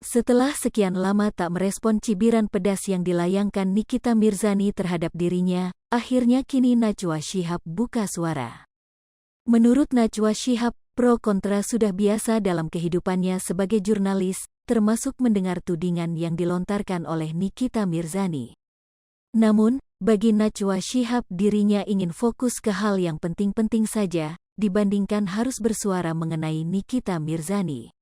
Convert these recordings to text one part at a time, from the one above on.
Setelah sekian lama tak merespon cibiran pedas yang dilayangkan Nikita Mirzani terhadap dirinya, akhirnya kini Najwa Shihab buka suara. Menurut Najwa Shihab, pro kontra sudah biasa dalam kehidupannya sebagai jurnalis, termasuk mendengar tudingan yang dilontarkan oleh Nikita Mirzani. Namun, bagi Najwa Shihab dirinya ingin fokus ke hal yang penting-penting saja, dibandingkan harus bersuara mengenai Nikita Mirzani.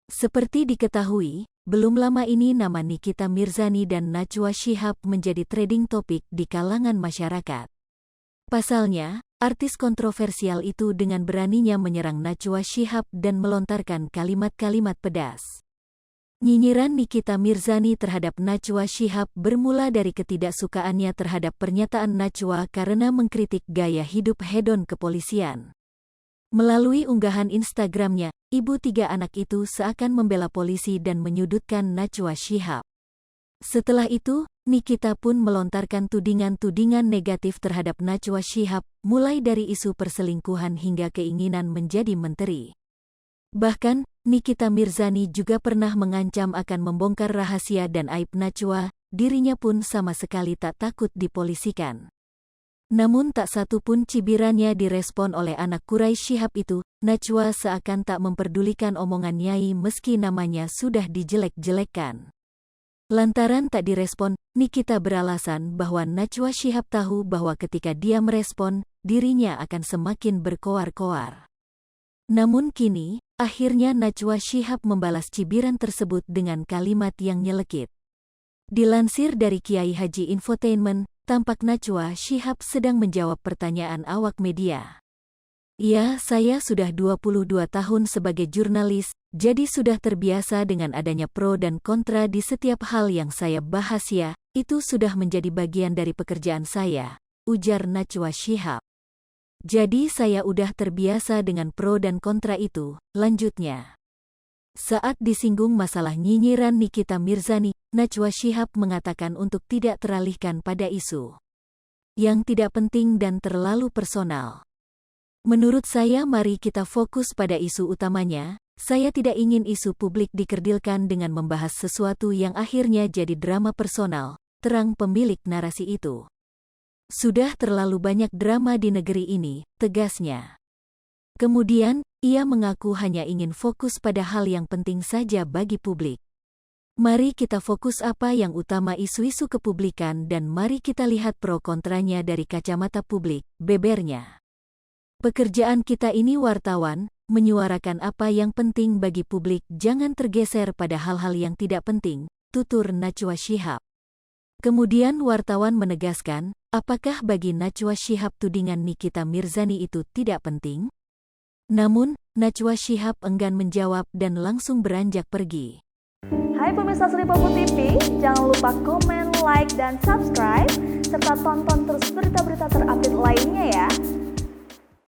Seperti diketahui, belum lama ini nama Nikita Mirzani dan Najwa Shihab menjadi trending topik di kalangan masyarakat. Pasalnya, artis kontroversial itu dengan beraninya menyerang Najwa Shihab dan melontarkan kalimat-kalimat pedas. Nyinyiran Nikita Mirzani terhadap Najwa Shihab bermula dari ketidaksukaannya terhadap pernyataan Najwa karena mengkritik gaya hidup hedon kepolisian. Melalui unggahan Instagramnya, ibu 3 anak itu seakan membela polisi dan menyudutkan Najwa Shihab. Setelah itu, Nikita pun melontarkan tudingan-tudingan negatif terhadap Najwa Shihab, mulai dari isu perselingkuhan hingga keinginan menjadi menteri. Bahkan, Nikita Mirzani juga pernah mengancam akan membongkar rahasia dan aib Najwa, dirinya pun sama sekali tak takut dipolisikan. Namun tak satu pun cibirannya direspon oleh anak Quraisy Shihab itu. Najwa seakan tak memperdulikan omongan Nyai meski namanya sudah dijelek-jelekkan. Lantaran tak direspon, Nikita beralasan bahwa Najwa Shihab tahu bahwa ketika dia merespon, dirinya akan semakin berkoar-koar. Namun kini, akhirnya Najwa Shihab membalas cibiran tersebut dengan kalimat yang nyelekit. Dilansir dari Kiai Haji Infotainment, tampak Najwa Shihab sedang menjawab pertanyaan awak media. Ya, saya sudah 22 tahun sebagai jurnalis, jadi sudah terbiasa dengan adanya pro dan kontra di setiap hal yang saya bahas ya, itu sudah menjadi bagian dari pekerjaan saya, ujar Najwa Shihab. Jadi saya udah terbiasa dengan pro dan kontra itu, lanjutnya. Saat disinggung masalah nyinyiran Nikita Mirzani, Najwa Shihab mengatakan untuk tidak teralihkan pada isu yang tidak penting dan terlalu personal. Menurut saya mari kita fokus pada isu utamanya, saya tidak ingin isu publik dikerdilkan dengan membahas sesuatu yang akhirnya jadi drama personal, terang pemilik narasi itu. Sudah terlalu banyak drama di negeri ini, tegasnya. Kemudian, ia mengaku hanya ingin fokus pada hal yang penting saja bagi publik. Mari kita fokus apa yang utama isu-isu kepublikan dan mari kita lihat pro kontranya dari kacamata publik, bebernya. Pekerjaan kita ini wartawan, menyuarakan apa yang penting bagi publik, jangan tergeser pada hal-hal yang tidak penting, tutur Najwa Shihab. Kemudian wartawan menegaskan, apakah bagi Najwa Shihab tudingan Nikita Mirzani itu tidak penting? Namun, Najwa Shihab enggan menjawab dan langsung beranjak pergi. Hai pemirsa Sri Popo TV, jangan lupa komen, like, dan subscribe, serta tonton terus berita-berita terupdate lainnya ya.